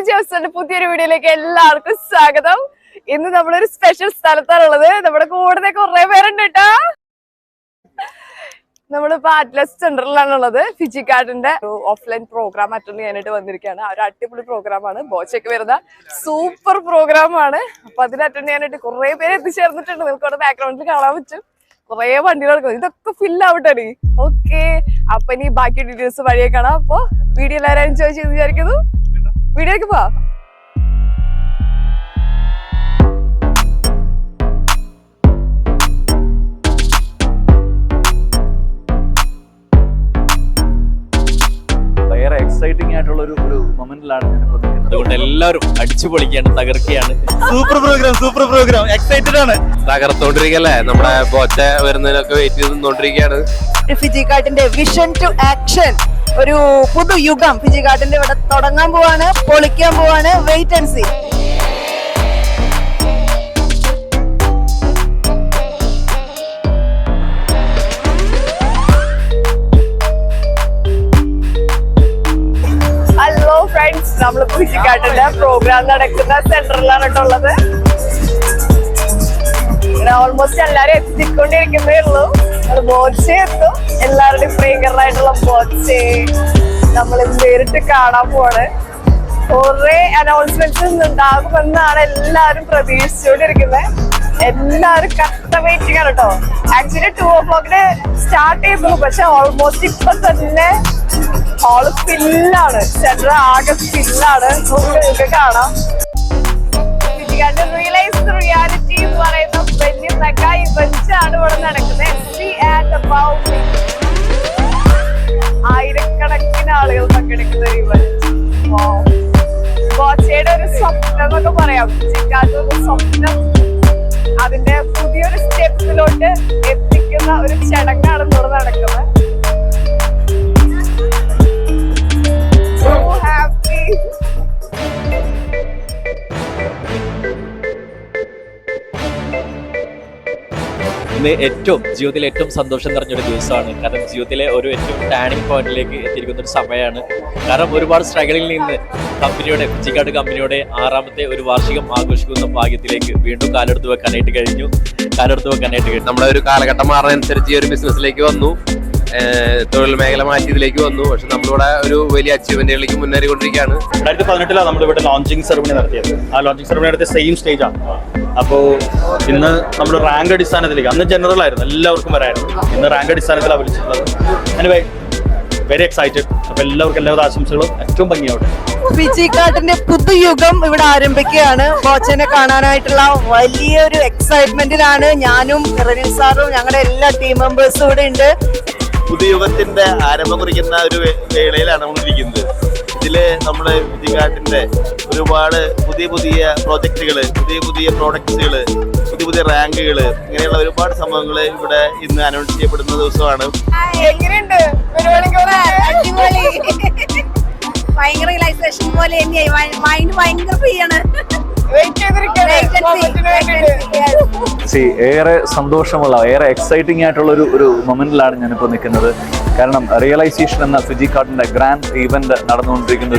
ജോസിന്റെ പുതിയൊരു വീഡിയോയിലേക്ക് എല്ലാവർക്കും സ്വാഗതം. ഇന്ന് നമ്മളൊരു സ്പെഷ്യൽ സ്ഥലത്താണുള്ളത്. നമ്മുടെ കൂടെ കുറെ പേരുണ്ട് കേട്ടോ. നമ്മളിപ്പോ അറ്റ്ലസ് സെന്ററിലാണുള്ളത്. ഫിജിക്കാർഡിന്റെ ഓഫ്ലൈൻ പ്രോഗ്രാം അറ്റൻഡ് ചെയ്യാനായിട്ട് വന്നിരിക്കുകയാണ്. ഒരു അടിപൊളി പ്രോഗ്രാമാണ്, ബോച്ചൊക്കെ വരുന്ന സൂപ്പർ പ്രോഗ്രാമാണ്. അപ്പൊ അതിന് അറ്റൻഡ് ചെയ്യാനായിട്ട് കുറെ പേര് എത്തിച്ചേർന്നിട്ടുണ്ട്. നിങ്ങൾക്ക് അവിടെ ബാക്ക്ഗ്രൗണ്ടിൽ കാണാൻ പറ്റും. കുറെ വണ്ടികൾ ഇതൊക്കെ ഫില്ലാവട്ടെ. ഓക്കെ, അപ്പൊ ഇനി ബാക്കി ഡീറ്റെയിൽസ് വഴിയെ കാണാം. അപ്പൊ വീഡിയോ എല്ലാവരും എൻജോയ് ചെയ്ത് വിചാരിക്കുന്നു. വീഡിയോക്ക് പോ. ഭയങ്കര എക്സൈറ്റിംഗ് ആയിട്ടുള്ള ഒരു മൊമെന്റിലാണ്. അതുകൊണ്ട് എല്ലാവരും അടിച്ചു പൊളിക്കുകയാണ്, തകർക്കുകയാണ്. സൂപ്പർ പ്രോഗ്രാം എക്സൈറ്റഡ് ആണ്. തകർത്തോണ്ടിരിക്കല്ലേ, നമ്മുടെ ബോച്ച വരുന്നതിനൊക്കെ വെയിറ്റ് ചെയ്ത് നിന്നോണ്ടിരിക്കുകയാണ്. ഫിജിക്കാർഡിന്റെ വിഷൻ ടു ആക്ഷൻ, ഒരു പുതുയുഗം ഫിജിക്കാർഡിന്റെ ഇവിടെ തുടങ്ങാൻ പോവാണ്, പൊളിക്കാൻ പോവാണ്. Wait and see. Hello friends, നമ്മള് ഫിജിക്കാർഡിന്റെ പ്രോഗ്രാം നടക്കുന്ന സെന്ററിലാണ് കേട്ടുള്ളത്. ഓൾമോസ്റ്റ് എല്ലാരും എത്തിക്കൊണ്ടിരിക്കുന്നേ ഉള്ളൂ. ബോച്ചെ എത്തും, എല്ലാവരുടെയും പ്രിയങ്കരായിട്ടുള്ള ബോച്ചെ നമ്മൾ നേരിട്ട് കാണാൻ പോവാണ്. കുറെ അനൗൺസ്മെന്റ്സ് ഉണ്ടാകുമെന്നാണ് എല്ലാരും പ്രതീക്ഷിച്ചുകൊണ്ടിരിക്കുന്നത്. എല്ലാരും കട്ട വെയിറ്റിംഗ് ആണ് കേട്ടോ. ആക്ച്വലി 2 o'clock സ്റ്റാർട്ട് ചെയ്തു, പക്ഷെ ഓൾമോസ്റ്റ് ഇപ്പൊ തന്നെ ഹാള് ഫില്ലാണ്. സെന്റർ ആകെ ഫില്ലാണ്. നിങ്ങൾക്ക് കാണാം. റിയലൈസ് റിയാലിറ്റി എന്ന് പറയുന്ന വലിയ മെഗാ ഇവന്റ്സ് ആണ് ഇവിടെ നടക്കുന്നത്. ആയിരക്കണക്കിന് ആളുകൾ പങ്കെടുക്കുന്ന ഒരു ഇവന്റ്. ബോച്ചയുടെ ഒരു സ്വപ്നം എന്നൊക്കെ പറയാം. ഫിജിക്കാർഡ് ഒരു സ്വപ്നം അതിന്റെ പുതിയൊരു സ്റ്റെപ്പിലോട്ട് എത്തിക്കുന്ന ഒരു ചടങ്ങാണ് ഇവിടെ നടക്കുന്നത്. So happy. ഇന്ന് ജീവിതത്തിലെ ഏറ്റവും സന്തോഷം നിറഞ്ഞൊരു ദിവസമാണ്. കാരണം ജീവിതത്തിലെ ഒരു ഏറ്റവും ടേണിംഗ് പോയിന്റിലേക്ക് എത്തിയിരിക്കുന്ന ഒരു സമയമാണ്. കാരണം ഒരുപാട് സ്ട്രഗിളിൽ നിന്ന് ഫിജിക്കാർഡ് കമ്പനിയുടെ 6ാമത്തെ ഒരു വാർഷികം ആഘോഷിക്കുന്ന ഭാഗ്യത്തിലേക്ക് വീണ്ടും കാലെടുത്ത് വെക്കാനായിട്ട് കഴിഞ്ഞു. നമ്മുടെ ഒരു കാലഘട്ടം മാറുന്നതനുസരിച്ച് ഈ ഒരു ബിസിനസ്സിലേക്ക് വന്നു, തൊഴിൽ മേഖല മാറ്റിയതിലേക്ക് വന്നു. പക്ഷെ നമ്മളിവിടെ ഒരു വലിയ അച്ചീവ്മെന്റുകളിലേക്ക് മുന്നേറിക്കൊണ്ടിരിക്കുകയാണ്. 2018 നമ്മളിവിടെ ലോഞ്ചിങ് സെറമണി നടത്തിയത്. ആ ലോഞ്ചിങ് സെറമണി നടത്തിയ സെയിം സ്റ്റേജാണ്. അപ്പോൾ ഇന്ന് നമ്മൾ റാങ്ക് അടിസ്ഥാനത്തിലേക്ക്, അന്ന് ജനറൽ ആയിരുന്നു, എല്ലാവർക്കും വരായിരുന്നു. ഇന്ന് റാങ്ക് അടിസ്ഥാനത്തിലാണ് വിളിച്ചിട്ടുള്ളത്. Anyway very excited. അപ്പൊ എല്ലാവർക്കും എല്ലാവരുടെ ആശംസകളും ഏറ്റവും ഭംഗിയാവട്ടെ. ഫിജിക്കാർഡിന്റെ പുതുയുഗം ഇവിടെ ആരംഭിക്കുകയാണ്. ബോച്ചനെ കാണാനായിട്ടുള്ള വലിയൊരു എക്സൈറ്റ്മെന്റിലാണ് ഞാനും റെനിൽ സാറും ഞങ്ങളുടെ എല്ലാ ടീം മെമ്പേഴ്സും ഇവിടെ ഉണ്ട്. പുതുയുഗത്തിന്റെ ആരംഭം കുറിക്കുന്ന ഒരു വേളയിലാണ് നമ്മളിരിക്കുന്നത്. ഇതില് നമ്മുടെ ഫിജിക്കാർഡിന്റെ ഒരുപാട് പുതിയ പ്രോജക്റ്റുകള്, പുതിയ പ്രോഡക്ട്സുകള്, പുതിയ റാങ്കുകള്, ഇങ്ങനെയുള്ള ഒരുപാട് സംഭവങ്ങള് ഇവിടെ ഇന്ന് അനൗൺസ് ചെയ്യപ്പെടുന്ന ദിവസമാണ്. എങ്ങനെയുണ്ട് അടിപൊളി, ഭയങ്കര റിലാക്സേഷൻ പോലെ തന്നെയായി. മൈൻഡ് ഭയങ്കര ഫ്രീ ആണ്. ഏറെ സന്തോഷമുള്ള, ഏറെ എക്സൈറ്റിംഗ് ആയിട്ടുള്ള ഒരു മൊമെന്റിലാണ് ഞാനിപ്പോൾ നിൽക്കുന്നത്. കാരണം റിയലൈസേഷൻ എന്ന ഫിജിക്കാർഡിന്റെ ഗ്രാൻഡ് ഈവന്റ് നടന്നുകൊണ്ടിരിക്കുന്ന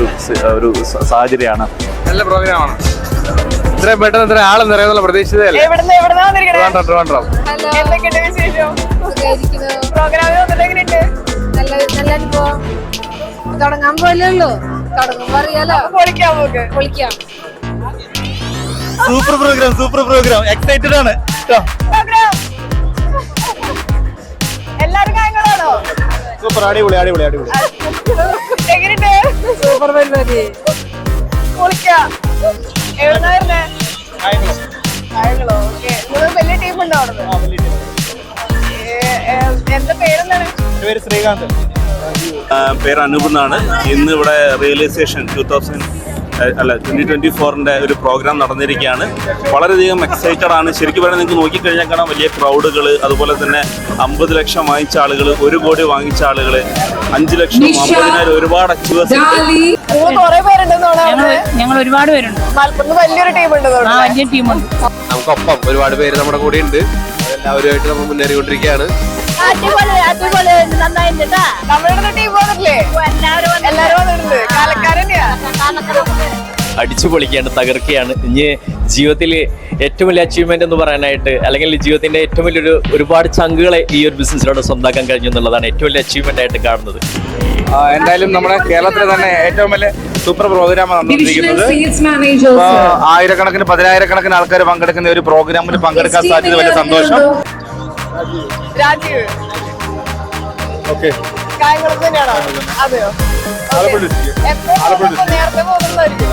ഒരു സാഹചര്യമാണ്. നല്ല പ്രോഗ്രാമാണ്. ഇത്രയും പെട്ടെന്ന് ഇത്ര ആള് നിറയുന്നുള്ള പ്രതീക്ഷിച്ചതല്ലേ. തുടങ്ങാൻ പോലല്ലോ, തുടങ്ങുമ്പോ അറിയാലോ. പൊളിക്കാം. സൂപ്പർ പ്രോഗ്രാം എക്സൈറ്റഡ് ആണ്. എല്ലാരും കാര്യങ്ങളാണോ? സൂപ്പർ, അടിപൊളി. എങ്ങനെയുണ്ട്? സൂപ്പർ പരിപാടി. പൊളിക്കാം. എവിടുന്നായിരുന്നേ? വലിയ ടീമുണ്ടോ അവിടെ? എന്താ പേരെന്താണ്? പേര് ശ്രീകാന്ത്. പേര് അനൂപ് എന്നാണ്. ഇന്ന് ഇവിടെ റിയലൈസേഷൻ 2024 ഒരു പ്രോഗ്രാം നടന്നിരിക്കുകയാണ്. വളരെയധികം എക്സൈറ്റഡ് ആണ്. ശരിക്കും പറഞ്ഞാൽ നിങ്ങൾക്ക് നോക്കിക്കഴിഞ്ഞാൽ കാണാം വലിയ ക്രൗഡുകൾ, അതുപോലെ തന്നെ 50 ലക്ഷം വാങ്ങിച്ച ആളുകൾ, 1 കോടി വാങ്ങിച്ച ആളുകൾ, 5 ലക്ഷം, 50,000, ഒരുപാട് അച്ചീവേഴ്സ്. ഞങ്ങൾ ഒരുപാട് പേരുണ്ട്. വലിയൊരു ടീമുണ്ട്. വലിയ ടീമുണ്ട്. നമുക്കൊപ്പം ഒരുപാട് പേര് നമ്മുടെ കൂടെ ഉണ്ട്. അതെല്ലാവരുമായിട്ട് നമ്മൾ മുന്നേറിക്കൊണ്ടിരിക്കുകയാണ്. നമ്മളുടെ ടീം വന്നിട്ടില്ലേ? എല്ലാരും വന്നിട്ടുണ്ട്. കാലക്കാരനെയാ. അടിച്ചു പൊളിക്കുകയാണ്, തകർക്കുകയാണ്. ഇനി ജീവിതത്തിൽ ഏറ്റവും വലിയ അച്ചീവ്മെന്റ് എന്ന് പറയാനായിട്ട്, അല്ലെങ്കിൽ ജീവിതത്തിന്റെ ഏറ്റവും വലിയൊരു ഒരുപാട് ചങ്കുകളെ ഈ ഒരു ബിസിനസ്സിലൂടെ സ്വന്തമാക്കാൻ കഴിഞ്ഞു എന്നുള്ളതാണ് ഏറ്റവും വലിയ അച്ചീവ്മെന്റ് ആയിട്ട് കാണുന്നത്. എന്തായാലും നമ്മുടെ കേരളത്തിലെ തന്നെ ഏറ്റവും വലിയ സൂപ്പർ പ്രോഗ്രാമാണ് നടന്നുകൊണ്ടിരിക്കുന്നത്. ആയിരക്കണക്കിന് 10,000-കണക്കിന് ആൾക്കാർ പങ്കെടുക്കുന്ന ഒരു പ്രോഗ്രാമിൽ പങ്കെടുക്കാൻ സാധിച്ചത് വലിയ സന്തോഷം. രാജീവ് ഓക്കെ. കായംകുളത്ത് തന്നെയാണോ? അതെയോ? നേരത്തെ പോകുന്നതായിരിക്കും.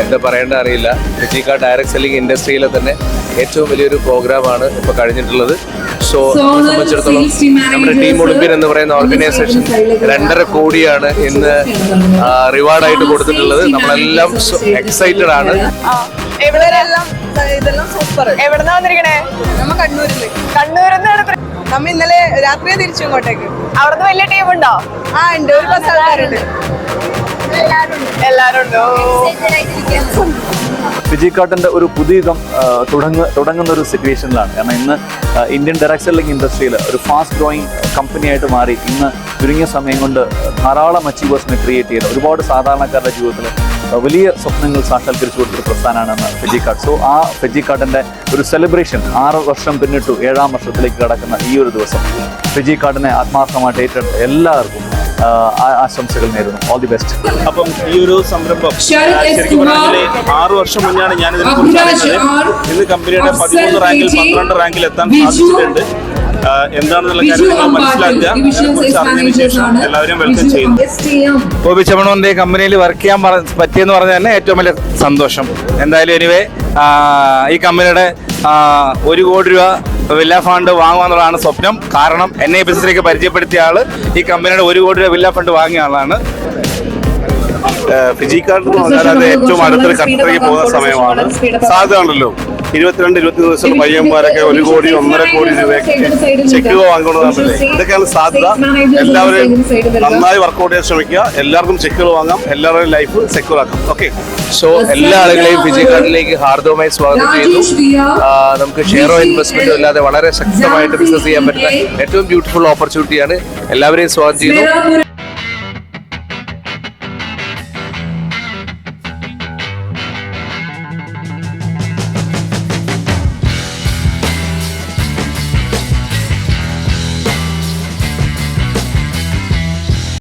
എന്താ പറയേണ്ട അറിയില്ല. ഫിജി കാർഡ് ഡയറക്ട് സെല്ലിംഗ് ഇൻഡസ്ട്രിയിലെ തന്നെ ഏറ്റവും വലിയൊരു പ്രോഗ്രാമാണ് ഇപ്പോൾ കഴിഞ്ഞിട്ടുള്ളത്. സോ സംബന്ധിച്ചിടത്തോളം നമ്മുടെ ടീം ഒളിമ്പ്യൻ എന്ന് പറയുന്ന ഓർഗനൈസേഷൻ 2.5 കോടിയാണ് ഇന്ന് റിവാർഡായിട്ട് കൊടുത്തിട്ടുള്ളത്. നമ്മളെല്ലാം എക്സൈറ്റഡ് ആണ്. ഇതെല്ലാം സൂപ്പർ. എവിടുന്നാ വന്നിരിക്കണേ? നമ്മ കണ്ണൂരില്. കണ്ണൂരിന്നാണ്. നമ്മ ഇന്നലെ രാത്രിയെ തിരിച്ചു ഇങ്ങോട്ടേക്ക്. അവിടുന്ന് വലിയ ടീമുണ്ടോ? ഉണ്ട്, ഒരു 10 ആൾക്കാരുണ്ട്. എല്ലാരും ഉണ്ടോ? ഫിജി കാർഡിന്റെ ഒരു പുതിയ യുഗം തുടങ്ങുന്ന ഒരു സിറ്റുവേഷനിലാണ്. കാരണം ഇന്ന് ഇന്ത്യൻ ഡയറക്ട് സെല്ലിംഗ് ഇൻഡസ്ട്രിയിൽ ഒരു ഫാസ്റ്റ് ഗ്രോയിങ് കമ്പനിയായിട്ട് മാറി ഇന്ന് ചുരുങ്ങിയ സമയം കൊണ്ട് ധാരാളം അച്ചീവേഴ്സിനെ ക്രിയേറ്റ് ചെയ്ത് ഒരുപാട് സാധാരണക്കാരുടെ ജീവിതത്തിൽ വലിയ സ്വപ്നങ്ങൾ സാക്ഷാത്കരിച്ചു കൊടുത്തൊരു പ്രസ്ഥാനമാണ് ഫിജി കാർഡ്. സോ ആ ഫിജി കാർഡിന്റെ ഒരു സെലിബ്രേഷൻ 6 വർഷം പിന്നിട്ടു 7ാം വർഷത്തിലേക്ക് കടക്കുന്ന ഈ ഒരു ദിവസം ഫിജി കാർഡിനെ ആത്മാർത്ഥമായിട്ട് ഏറ്റെടുത്ത എല്ലാവർക്കും ആശംസകൾ നേരുന്നു. All the best. അപ്പം ഈ ഒരു സംരംഭം ശരിക്കും പറഞ്ഞാൽ 6 വർഷം മുന്നാണ് ഞാൻ ഇതിനെ കുറിച്ച് അറിയുന്നത്. ഇന്ന് കമ്പനിയുടെ 13 റാങ്കിൽ 12 റാങ്കിൽ എത്താൻ സാധിച്ചിട്ടുണ്ട്. എന്താണെന്നുള്ള കാര്യം നിങ്ങൾ മനസ്സിലാക്കുക. അതിനെക്കുറിച്ച് അറിഞ്ഞതിന് ശേഷം എല്ലാവരും വെൽക്കം ചെയ്യുന്നു. ബോബി ചെമ്മണൂറിന്റെ കമ്പനിയിൽ വർക്ക് ചെയ്യാൻ പറ്റിയെന്ന് പറഞ്ഞാൽ തന്നെ ഏറ്റവും വലിയ സന്തോഷം. എന്തായാലും എനിവേ ഈ കമ്പനിയുടെ 1 കോടി രൂപ വില്ല ഫണ്ട് വാങ്ങുക സ്വപ്നം. കാരണം എന്നെ ഈ ബിസിനസ്സിലേക്ക് പരിചയപ്പെടുത്തിയ ആള് ഈ കമ്പനിയുടെ 1 കോടി രൂപ വില്ല ഫണ്ട് വാങ്ങിയ ആളാണ്. ഫിജി കാർഡ് എന്ന് പറഞ്ഞാൽ അത് ഏറ്റവും അടുത്തൊരു ഘട്ടത്തിലേക്ക് പോകുന്ന സമയമാണ്. സാധ്യതയുണ്ടല്ലോ 22-23 ദിവസം പയ്യന്മാരൊക്കെ 1 കോടി 1.5 കോടി രൂപയൊക്കെ ചെക്ക് വാങ്ങിക്കൊണ്ടതല്ലേ. ഇതൊക്കെയാണ് സാധ്യത. എല്ലാവരും നന്നായി വർക്കൗട്ട് ചെയ്യാൻ ശ്രമിക്കുക. എല്ലാവർക്കും ചെക്കുകൾ വാങ്ങാം. എല്ലാവരുടെയും ലൈഫ് സെക്യൂർ ആക്കാം. ഓക്കെ. സോ എല്ലാ ആളുകളെയും ഫിജി കാർഡിലേക്ക് ഹാർദവമായി സ്വാഗതം ചെയ്യുന്നു. നമുക്ക് ഷെയറോ ഇൻവെസ്റ്റ്മെന്റോ ഇല്ലാതെ വളരെ ശക്തമായിട്ട് ബിസിനസ് ചെയ്യാൻ പറ്റുന്ന ഏറ്റവും ബ്യൂട്ടിഫുൾ ഓപ്പർച്യൂണിറ്റിയാണ്. എല്ലാവരെയും സ്വാഗതം ചെയ്യുന്നു.